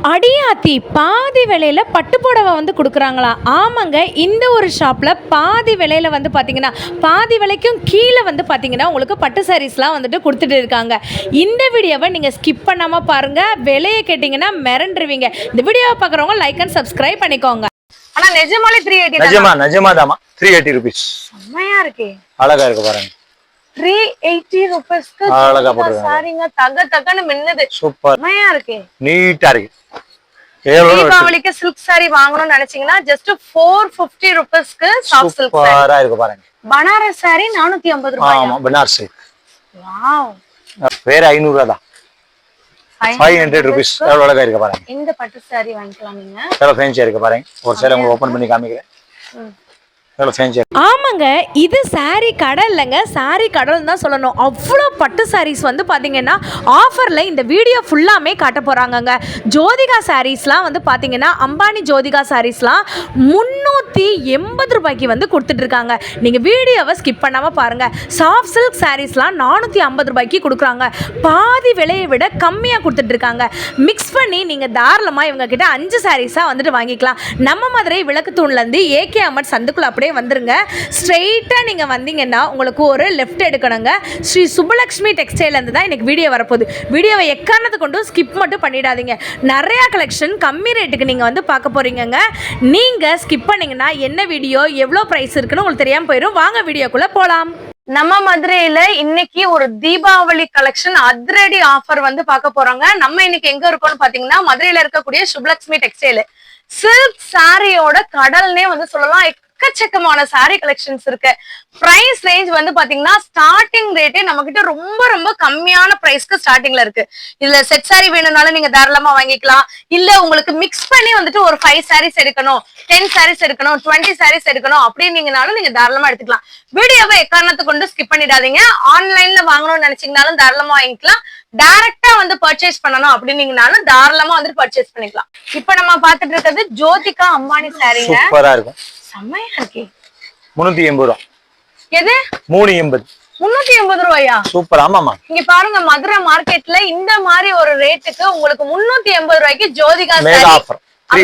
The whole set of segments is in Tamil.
அடியாத்தி பாதி விலையில பட்டு புடவை வந்து கொடுக்குறாங்களா? ஆமாங்க, இந்த ஒரு ஷாப்பில் பாதி விலையில வந்து பார்த்தீங்கன்னா பாதி விலைக்கும் கீழே வந்து பார்த்தீங்கன்னா உங்களுக்கு பட்டு சாரீஸ்லாம் வந்துட்டு கொடுத்துட்டு இருக்காங்க. இந்த வீடியோவை நீங்கள் ஸ்கிப் பண்ணாமல் பாருங்கள். விலையை கேட்டிங்கன்னா மிரண்டுருவீங்க. இந்த வீடியோவை பார்க்குறவங்க லைக் அண்ட் சப்ஸ்கிரைப் பண்ணிக்கோங்க. ஆனா நிஜமாலே 380 நிஜமாதாமா 380 rupees. செம்மையா இருக்கே, அழகா இருக்கு பாருங்க. 380 ரூபாய்க்கு அழகா போட்டுருக்காங்க. சாரிங்க தக தகன்னு மின்னுது. சூப்பர், செம்மையா இருக்கே, நீட்டா இருக்கு. தீபாவளிக்கு சில்க் சாரி வாங்கணும்னு நினைச்சீங்கன்னா ஜஸ்ட் 450 ரூபாய்க்கு சாஃப்ட் சில்க் சாரி சூப்பரா இருக்கு பாருங்க. பனாரஸ் சாரி 450 ரூபாய். ஆமா, பனாரஸ் சில்க். வாவ், வேற 500 ரூபாய் தான். 500 rupees. எவ்வளவு அழகா இருக்கு பாருங்க. இந்த பட்டு சாரி வாங்கிக்கலாம் நீங்க. எவ்வளவு ஃபேன்சியா இருக்கு பாருங்க. ஒரு சேலை உங்களுக்கு ஓபன் பண்ணி காமிக்கிறேன். ஆமாங்க, இது சாரி கடை இல்லைங்க, சாரி கடல் தான் சொல்லணும். அவ்வளோ பட்டு சாரீஸ் வந்து பார்த்தீங்கன்னா ஆஃபரில் இந்த வீடியோ ஃபுல்லாமே காட்ட போகிறாங்கங்க. ஜோதிகா சாரீஸ்லாம் வந்து பார்த்தீங்கன்னா அம்பானி ஜோதிகா சாரீஸ்லாம் 380 ரூபாய்க்கு வந்து கொடுத்துட்ருக்காங்க. நீங்கள் வீடியோவை ஸ்கிப் பண்ணாமல் பாருங்கள். சாஃப்ட் சில்க் சாரீஸ்லாம் 450 ரூபாய்க்கு கொடுக்குறாங்க. பாதி விலையை விட கம்மியாக கொடுத்துட்ருக்காங்க. மிக்ஸ் பண்ணி நீங்கள் தாராளமாக இவங்கக்கிட்ட 5 சாரீஸாக வந்துட்டு வாங்கிக்கலாம். நம்ம மதுரை விளக்கு தூண்லேருந்து ஏகே அமட் சந்துக்குள்ள அப்படியே வந்துருங்க. ஸ்ட்ரெயிட்டா நீங்க வந்தீங்கன்னா உங்களுக்கு ஒரு லெஃப்ட் எடுக்கணுங்க. ஸ்ரீ சுபலக்ஷ்மி டெக்ஸ்டைல் இருந்து தான் எனக்கு வீடியோ வரப்போகுது. வீடியோவை எக்காரணத்தை கொண்டு ஸ்கிப் மட்டும் பண்ணிடாதீங்க. நிறைய கலெக்ஷன் கம்மி ரேட்டுக்கு நீங்க வந்து பார்க்க போறீங்க. நீங்க ஸ்கிப் பண்ணீங்கன்னா என்ன வீடியோ எவ்வளோ பிரைஸ் இருக்குன்னு உங்களுக்கு தெரியாம போயிடும். வாங்க வீடியோக்குள்ள போலாம். நம்ம மதுரையில இன்னைக்கு ஒரு தீபாவளி கலெக்ஷன் அதிரடி ஆஃபர் வந்து பார்க்க போறாங்க. நம்ம இன்னைக்கு எங்க இருக்கோம்னு பாத்தீங்கன்னா மதுரையில இருக்கக்கூடிய சுபலக்ஷ்மி டெக்ஸ்டைல். சில்க் சாரியோட கடல்னே வந்து சொல்லலாம். எக்கச்சக்கமான சாரி கலெக்ஷன்ஸ் இருக்கு. பிரைஸ் ரேஞ்ச் வந்து பாத்தீங்கன்னா ஸ்டார்டிங் ரேட்டே நம்ம கிட்ட ரொம்ப ரொம்ப கம்மியான பிரைஸ்க்கு ஸ்டார்டிங்ல இருக்கு. இதுல செட் சாரி வேணும்னாலும் நீங்க தாராளமா வாங்கிக்கலாம். இல்ல உங்களுக்கு மிக்ஸ் பண்ணி வந்துட்டு ஒரு 5 சாரீஸ் எடுக்கணும், 10 சாரீஸ் எடுக்கணும், 20 சாரீஸ் எடுக்கணும் அப்படின்னீங்கனாலும் நீங்க தாராளமா எடுத்துக்கலாம். வீடியோவை எக்காரணத்தை கொண்டு ஸ்கிப் பண்ணிடாதீங்க. ஆன்லைன்ல வாங்கணும்னு நினைச்சீங்கனாலும் தாராளமா வாங்கிக்கலாம். டைரக்டா வந்து பர்ச்சேஸ் பண்ணணும் அப்படின்னீங்கனாலும் தாராளமா வந்து பர்ச்சேஸ் பண்ணிக்கலாம். இப்ப நம்ம பாத்துட்டு இருக்கிறது ஜோதிகா அம்பானி சாரீங்க. சூப்பரா இருக்கும். செம்மையா இருக்கே. 380 ரூபாய். எது? 380. 380 ரூபாயா? சூப்பர். ஆமாமா, இங்க பாருங்க மதுரை மார்க்கெட்ல இந்த மாதிரி ஒரு ரேட்டுக்கு உங்களுக்கு 380 ரூபாய்க்கு ஜோதிகா சாரி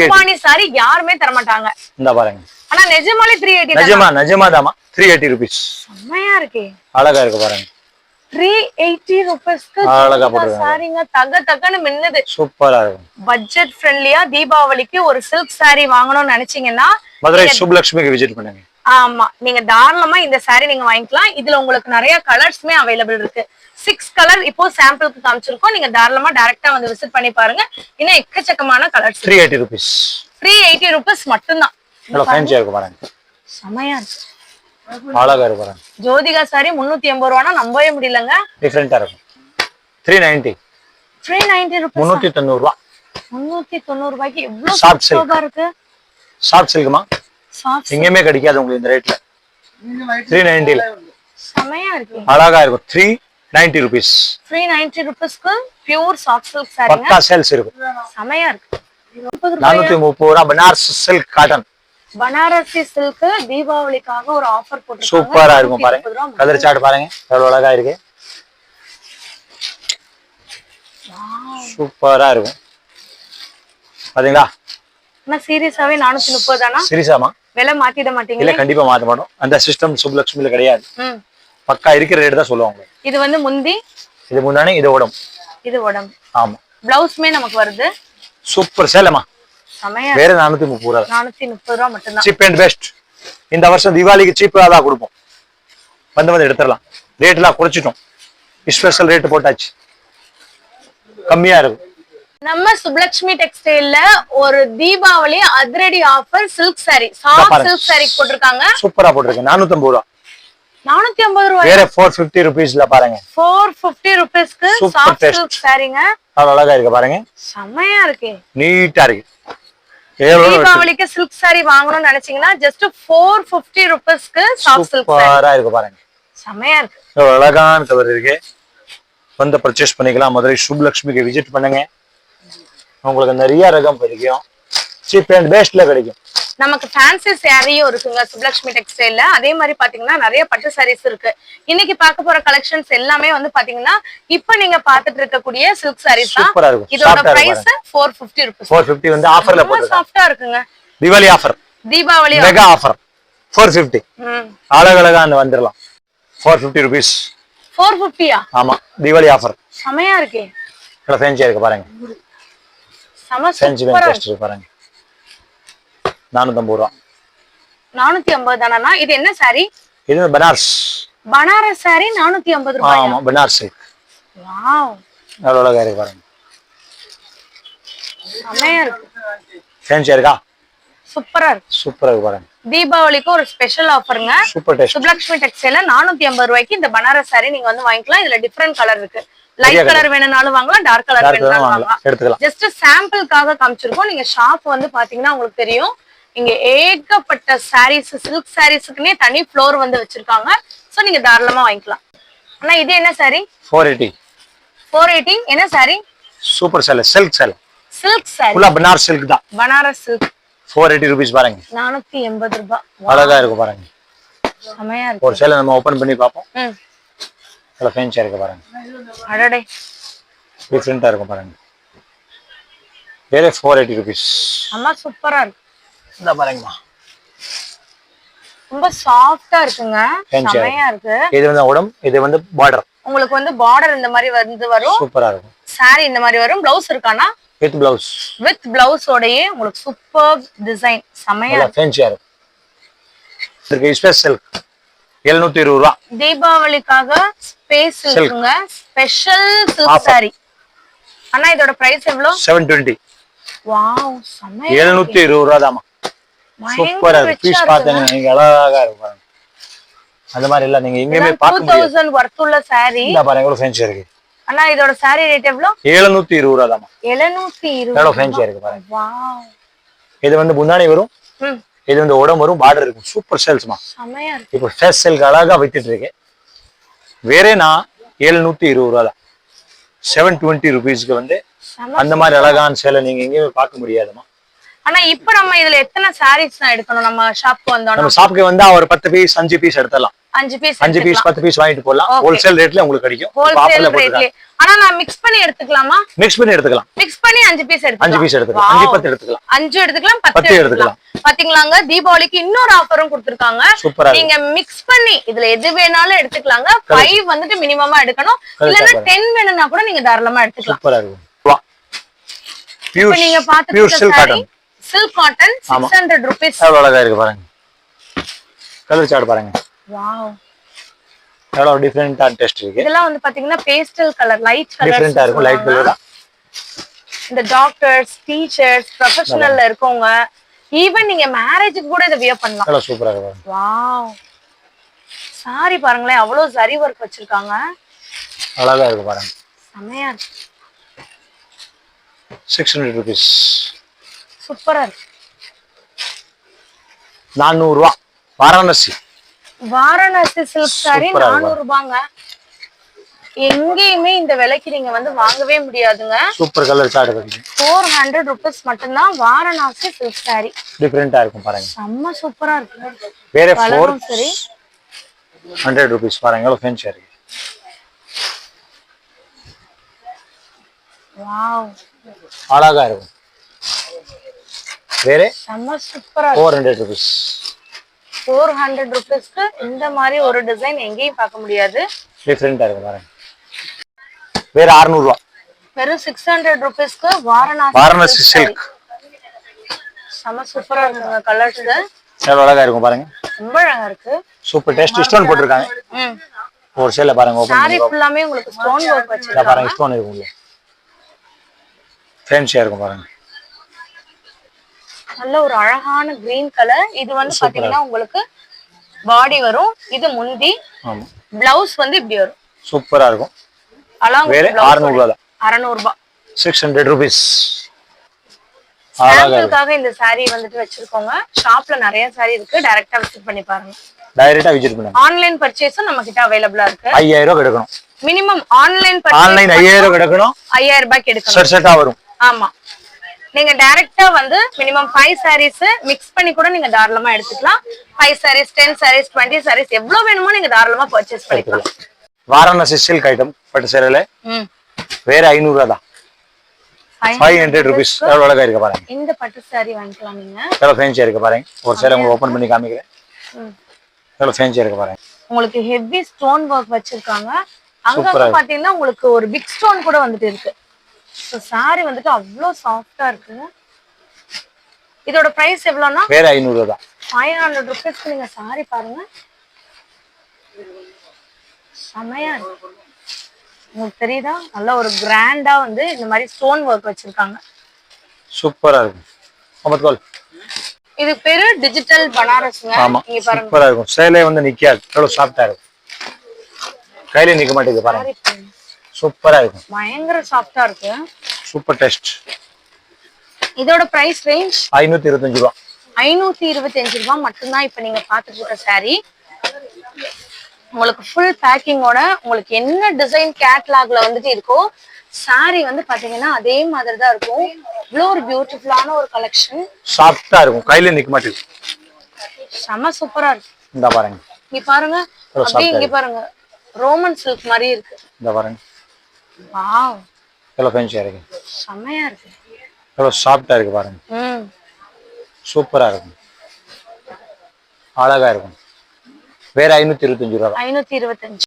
அம்பானி சாரி யாருமே தர மாட்டாங்க. இந்த பாருங்க. ஆனா நிஜமாலே 380. நிஜமாதாமா 380 rupees. செம்மையா இருக்கே, அழகா இருக்கு பாருங்க. 380 ரூபாய்க்கு அழகா போட்டுருக்காங்க. சாரிங்க தக தகன்னு மின்னுது. சூப்பரா இருக்கும். பட்ஜெட் ஃப்ரெண்ட்லியா தீபாவளிக்கு ஒரு சில்க் சாரி வாங்கணும்னு நினைச்சீங்கன்னா மதுரை சுபலக்ஷ்மிக்கு விசிட் பண்ணுங்க. ஆமா, நீங்க தாராளமா இந்த சாரி நீங்க வாங்கிக்கலாம். இதுல உங்களுக்கு நிறைய கலர்ஸ்மே அவைலபிள் இருக்கு. 6 கலர் இப்போ சாம்பிளுக்கு காமிச்சிருக்கோம். நீங்க தாராளமா டைரக்டா வந்து விசிட் பண்ணி பாருங்க. இன்னும் எக்கச்சக்கமான கலர்ஸ். 380 rupees. 380 ரூபாய் மட்டும்தான். ஃபேன்சியா இருக்கு பாருங்க. செமையா இருக்கு, அழகா இருக்கு பாருங்க. ஜோதிகா சாரி 380 ரூபானா நம்பவே முடியலங்க. டிஃபரெண்டா இருக்கும். 390. 390 ரூபாய். 390 ரூபாய். 390 ரூபாய்க்கு எவ்வளவு சாஃப்ட் சூப்பரா இருக்கு. சாஃப்ட் சில்க்மா சாஃப்ட் எங்கேயுமே கிடைக்காது உங்களுக்கு இந்த ரேட்ல. 390 ல செமையா இருக்கு, அழகா இருக்கும். 390 rupees. 390 ரூபாய்க்கு பியூர் சாஃப்ட் சில்க் சாரிங்க. பக்கா சேல்ஸ் இருக்கு. செமையா இருக்கு. 430 ரூபாய் Banaras silk cotton. Banarasi silk தீபாவளிக்காக ஒரு ஆஃபர் போட்டுருக்காங்க. சூப்பரா இருக்கும் பாருங்க. கலர் சார்ட் பாருங்க எவ்வளவு அழகா இருக்கு. சூப்பரா இருக்கும் பாத்தீங்களா. நான் சீரியஸாவே 430 தானா? சீரியஸாமா விலை மாத்திட மாட்டீங்க? இல்ல, கண்டிப்பா மாத்த மாட்டோம். அந்த சிஸ்டம் சுபலக்ஷ்மில கிடையாது. பக்கா இருக்கிற ரேட் தான் சொல்லுவாங்க. இது வந்து முந்தி, இது முன்னாடி, இது உடம்பு, இது உடம்பு. ஆமா, பிளவுஸ்மே நமக்கு வருது. சூப்பர் சேலமா. செமையா. வேற 430 ரூபாய். 430 ரூபாய் மட்டும் தான். Cheap and best. இந்த வருஷம் தீபாவளிக்கு சீப்பா தான் கொடுப்போம். வந்து எடுத்துடலாம். ரேட் எல்லாம் குறைச்சிட்டோம். ஸ்பெஷல் ரேட் போட்டாச்சு. கம்மியா இருக்கும். நம்ம சுபலக்ஷ்மி டெக்ஸ்டைல்ல ஒரு தீபாவளி அதிரடி offer silk sorry, soft silk sorry போட்டுருக்காங்க. சூப்பரா போட்டுருக்காங்க. 450 ரூபாய். 450 ரூபாய். வேற 450 rupeesல பாருங்க. 450 ரூபாய்க்கு சாஃப்ட் சில்க் சாரிங்க. அழகா இருக்கு பாருங்க. செமையா இருக்கு, நீட்டா இருக்கு. தீபாவளிக்கு சில்க் சாரி வாங்கணும்னு நினைச்சீங்கன்னா ஜஸ்ட் 450 ரூபாய்க்கு சாஃப்ட் சில்க் சாரி. சூப்பரா இருக்கு பாருங்க. செமையா இருக்கு. அழகான கலர் இருக்கு. வந்து பர்ச்சேஸ் பண்ணிக்கலாம். மதுரை சுபலக்ஷ்மிக்கு விசிட் பண்ணுங்க. உங்களுக்கு நிறைய ரகம் கிடைக்கும். சீப் அண்ட் பெஸ்ட்ல கிடைக்கும். நமக்கு ஃபேன்சி சாரியும் இருக்குங்க சுப்லக்ஷ்மி டெக்ஸ்டைல்ல. அதே மாதிரி பாத்தீங்கன்னா நிறைய பட்டு சாரீஸ் இருக்கு. இன்னைக்கு பார்க்க போற கலெக்ஷன்ஸ் எல்லாமே வந்து பாத்தீங்கன்னா இப்ப நீங்க பாத்துட்டு இருக்கக்கூடிய சில்க் சாரீஸ் தான். இதோட பிரைஸ் 450 rupees. 450 வந்து ஆஃபர்ல போட்டுருக்காங்க. சாஃப்ட்டா இருக்குங்க. Deepavali offer, Deepavali mega offer 450. அழகழகா அந்த வந்துடலாம். 450 rupees. 450யா? ஆமா, தீபாவளி ஆஃபர். செமையா இருக்கே. நல்லா ஃபேன்சியா இருக்கு பாருங்க. செம ஃபேன்சி சூப்பரா டெஸ்ட் பாருங்க. 450 ரூபா. 450 தானா? இது என்ன சாரி? இது பனாரஸ். பனாரஸ் சாரி 450 ரூபாயா? ஆமா, பனாரஸ் சில்க். வாவ், நல்லா அழகா இருக்கு பாருங்க. செமையா இருக்கு. ஃபேன்சியா இருக்கா? சூப்பரா இருக்கு. சூப்பரா இருக்கு பாருங்க. தீபாவளிக்கு ஒரு ஸ்பெஷல் ஆஃபருங்க. Super test. சுப்லக்ஷ்மி டெக்ஸ்டைல்ல 450 ரூபாய்க்கு இந்த பனாரஸ் சாரி நீங்க வந்து வாங்கிக்கலாம். இதுல டிஃபரெண்ட் கலர் இருக்கு. லைட் கலர் வேணும்னாலும் வாங்கலாம், டார்க் கலர் வேணும்னாலும் வாங்கலாம். எடுத்துக்கலாம். ஜஸ்ட் சாம்பிளுக்காக காமிச்சிருக்கோம். நீங்க ஷாப் வந்து பாத்தீங்கன்னா உங்களுக்கு தெரியும். இங்க ஏகப்பட்ட சாரீஸ், சில்க் சாரீஸ்க்குனே தனி ஃப்ளோர் வந்து வச்சிருக்காங்க. சோ நீங்க தாராளமா வாங்கிக்கலாம். ஆனா இது என்ன சாரி? 480. 480 என்ன சாரி? சூப்பர் சேலை, சில்க் சேலை. Silk sorry. ஃபுல்லா பனாரஸ் சில்க் தான். பனாரஸ் சில்க். 480 rupees பாருங்க. 480 ரூபாய். அழகா இருக்கு பாருங்க. செமையா இருக்கு. ஒரு சேலை நம்ம ஓபன் பண்ணி பாப்போம். நல்லா ஃபேன்சியா இருக்கு பாருங்க. அடடே, டிஃபரெண்டா இருக்கு பாருங்க. வேற 480 rupees. அம்மா சூப்பரா இருக்கு. இந்த பாருங்கம்மா. ரொம்ப சாஃப்ட்டா இருக்குங்க. செமையா இருக்கு. இது வந்து உடம், இது வந்து பார்டர். உங்களுக்கு வந்து பார்டர் இந்த மாதிரி வந்து வரும். சூப்பரா இருக்கும். சாரி இந்த மாதிரி வரும். ப்ளவுஸ் இருக்கானா? With blouse. வித் ப்ளவுஸ் ஓடயே உங்களுக்கு சூப்பர் டிசைன். செமையா இருக்கு. ஃபேன்சியா இருக்கு. இதுக்கு ஸ்பெஷல் 720 ரூபாய். தீபாவளிக்காக ஸ்பேஸ் இருக்குங்க. Special silk sari. அண்ணா இதோட பிரைஸ் எவ்வளவு? 720. வாவ், செமையா. 720 ரூபாய் தாமா. சூப்பரா இருக்கு. பீஸ் பாத்தீங்க நீங்க அழகா இருக்கு பாருங்க. அந்த மாதிரி இல்ல நீங்க எங்கேயுமே பார்க்க முடியாது. 2000 வர்த் உள்ள சாரி. இந்த பாருங்க எவ்வளவு ஃபேன்சியா இருக்கு. அண்ணா இதோட சாரி ரேட் எவ்வளவு? 720 ரூபாய் தாமா. 720. எவ்வளவு ஃபேன்சியா இருக்கு பாருங்க. வாவ். இது வந்து முந்தானி வரும். இது வந்து உடம் வரும், பார்டர் இருக்கும். சூப்பர் சேல்ஸ்மா. செமையா இருக்கு. இப்போ ஃபேஸ் சேல்க்கு அழகா வித்துட்டு இருக்கேன். வேற நான் 720 ரூபாய் தான். 720 rupeesக்கு வந்து அந்த மாதிரி அழகான சேலை நீங்க எங்கேயுமே பார்க்க முடியாதுமா. ஆனா இப்ப நம்ம இதுல எத்தனை சாரீஸ் தான் எடுக்கணும்? நம்ம ஷாப்க்கு வந்தோம். நம்ம ஷாப்க்கு வந்தா ஒரு 10 பீஸ் 5 பீஸ் எடுத்துடலாம். 5 பீஸ் 10 பீஸ் வாங்கிட்டு போலாம். ஹோல்சேல் ரேட்ல உங்களுக்கு கிடைக்கும். ஹோல்சேல் ரேட்ல. ஆனா நான் மிக்ஸ் பண்ணி எடுத்துக்கலாமா? மிக்ஸ் பண்ணி எடுத்துக்கலாம். மிக்ஸ் பண்ணி 5 பீஸ் எடுத்துக்கலாம். 5 பீஸ் எடுத்துக்கலாம். 5 10 எடுத்துக்கலாம். 5 எடுத்துக்கலாம், 10 எடுத்துக்கலாம். பாத்தீங்களாங்க, தீபாவளிக்கு இன்னொரு ஆஃபரும் கொடுத்திருக்காங்க. நீங்க மிக்ஸ் பண்ணி இதுல எது வேணாலும் எடுத்துக்கலாங்க. 5 வந்துட்டு மினிமமா எடுக்கணும். இல்லனா 10 வேணும்னா கூட நீங்க தாராளமா எடுத்துக்கலாம். சூப்பரா இருக்கும். இப்போ நீங்க பாத்துக்கிட்ட silk sari cotton. Silk cotton 600 rupees. எவ்வளவு அழகா இருக்கு பாருங்க. கலர் சார்ட் பாருங்க. வாவ், எவ்வளவு டிஃபரெண்டா டெஸ்ட் இருக்கு. இதெல்லாம் வந்து பாத்தீங்கன்னா பேஸ்டல் கலர், லைட் கலர் டிஃபரெண்டா இருக்கும். Light colour. இந்த டாக்டர்ஸ், டீச்சர்ஸ், ப்ரொபஷனல்ல இருக்கவங்க, ஈவன் நீங்க மேரேஜுக்கு கூட இத வியர் பண்ணலாம். எவ்வளவு சூப்பரா இருக்கு. வாவ், சாரி பாருங்களேன், அவ்வளவு ஜரி வர்க் வச்சிருக்காங்க. அழகா இருக்கு பாருங்க. செமையா இருக்கு. 600 rupees. சூப்பரா இருக்கு. 400 ரூபாய். வாரணாசி. வாரணாசி சில்க் சாரி 400 ரூபாங்க. எங்கேயுமே இந்த விலைக்கு நீங்க வந்து வாங்கவே முடியாதுங்க. சூப்பர் கலர் சார்ட் இருக்கு. 400 rupees மட்டும்தான் வாரணாசி சில்க் சாரி. டிஃபரெண்டா இருக்கும் பாருங்க. செம்ம சூப்பரா இருக்கு. வேற கலரும் சரி. 100 rupees பாருங்க. எவ்வளவு ஃபேன்சியா இருக்கு. வாவ், அழகா இருக்கும். வேற செம்ம சூப்பரா இருக்கு. 400 rupees. 400 rupeesக்கு இந்த மாதிரி ஒரு டிசைன் எங்கேயும் பார்க்க முடியாது. டிஃபரெண்டா இருக்கு பாருங்க. வேற 600 ரூபாய். வெறும் 600 rupeesக்கு வாரணாசி சில்க். செம்ம சூப்பரா இருக்குங்க. கலர்ஸ் எவ்வளவு அழகா இருக்கும் பாருங்க. ரொம்ப அழகா இருக்கு. சூப்பர் டெஸ்ட் ஸ்டோன் போட்டுருக்காங்க. ஒரு சேலை பாருங்க. ஓபன் சாரி ஃபுல்லாமே உங்களுக்கு ஸ்டோன் வர்க் வச்சிருக்காங்க. பாருங்க, ஸ்டோன் இருக்குங்க. ஃபேன்சியா இருக்கும் பாருங்க. நல்ல ஒரு அழகான கிரீன் கலர். இது வந்து பாத்தீங்கன்னா உங்களுக்கு பாடி வரும். இது முந்தி. ஆமா. பிளவுஸ் வந்து இப்படி வரும். சூப்பரா இருக்கும். அலாங் வேற 600 ரூபாய். 600 ரூபாய். 600 rupees. சாம்பிளுக்காக இந்த சாரி வந்துட்டு வச்சிருக்கோங்க. ஷாப்ல நிறைய சாரி இருக்கு. டைரக்டா விசிட் பண்ணி பாருங்க. டைரக்டா விசிட் பண்ணுங்க. ஆன்லைன் பர்ச்சேஸும் நம்ம கிட்ட அவேலபிளா இருக்கு. 5000 ரூபாய் எடுக்கணும். Minimum online purchase. ஆன்லைன் 5000 ரூபாய் எடுக்கணும். 5000 ரூபாய்க்கு எடுக்கணும். செட் செட்டா வரும். ஆமா. நீங்க டைரக்டா வந்து மினிமம் 5 சாரீஸ் மிக்ஸ் பண்ணி கூட நீங்க தாராளமா எடுத்துக்கலாம். 5 சாரீஸ் 10 சாரீஸ் 20 சாரீஸ் எவ்வளவு வேணுமோ நீங்க தாராளமா பர்ச்சேஸ் பண்ணிக்கலாம். வாரணாசி சில்க் ஐட்டம் பட்டு சேரல வேற 500 ரூபாய் தான். 500 rupees. எவ்வளவு அழகா இருக்கு பாருங்க. இந்த பட்டு சாரி வாங்கிக்கலாம் நீங்க. எவ்வளவு ஃபேன்சியா இருக்கு பாருங்க. ஒரு சேலை உங்களுக்கு ஓபன் பண்ணி காமிக்கிறேன். எவ்வளவு ஃபேன்சியா இருக்கு பாருங்க. உங்களுக்கு ஹெவி ஸ்டோன் வர்க் வச்சிருக்காங்க. அங்க பாத்தீங்கன்னா உங்களுக்கு ஒரு பிக் ஸ்டோன் கூட வந்துட்டு இருக்கு. சோ சாரி வந்துட்டு அவ்ளோ சாஃப்ட்டா இருக்கு. இதோட பிரைஸ் எவ்வளவுனா வேற 500 தான். 500 ரூபாய்க்கு நீங்க சாரி பாருங்க. செமையா இருக்கு. உங்களுக்கு தெரியுதா? நல்ல ஒரு கிராண்டா வந்து இந்த மாதிரி ஸ்டோன் வர்க் வச்சிருக்காங்க. சூப்பரா இருக்கு. அமத்கோல். இது பேரு டிஜிட்டல் பனாரஸ்ங்க. இங்க பாருங்க. சூப்பரா இருக்கும். சேலை வந்து நிக்காது. எவ்வளவு சாஃப்ட்டா இருக்கு. கையில நிக்க மாட்டேங்குது பாருங்க. சூப்பரா இருக்கு. பயங்கர சாஃப்ட்டா இருக்கு. Super test. இதோட பிரைஸ் ரேஞ்ச் 525 ரூபாய். 525 ரூபாய் மட்டும் தான் இப்ப நீங்க பாத்துட்டு இருக்க சாரி. உங்களுக்கு ஃபுல் பேக்கிங்கோட உங்களுக்கு என்ன டிசைன் கேட்லாக்ல வந்துட்டு இருக்கோ சாரி வந்து பாத்தீங்கன்னா அதே மாதிரி தான் இருக்கும். இவ்வளோ ஒரு பியூட்டிஃபுல்லான ஒரு கலெக்ஷன். சாஃப்ட்டா இருக்கும். கையில நிக்க மாட்டேங்குது. செம சூப்பரா இருக்கு. இந்த பாருங்க. இங்க பாருங்க. அப்படியே இங்க பாருங்க. ரோமன் சில்க் மாதிரி இருக்கு. இந்த பாருங்க. வாவ். எவ்வளவு ஃபேன்சியா இருக்கு. செமையா இருக்கு. எவ்வளவு சாஃப்ட்டா இருக்கு பாருங்க. சூப்பரா இருக்கும். அழகா இருக்கும். வேற 525 ரூபாய். 525.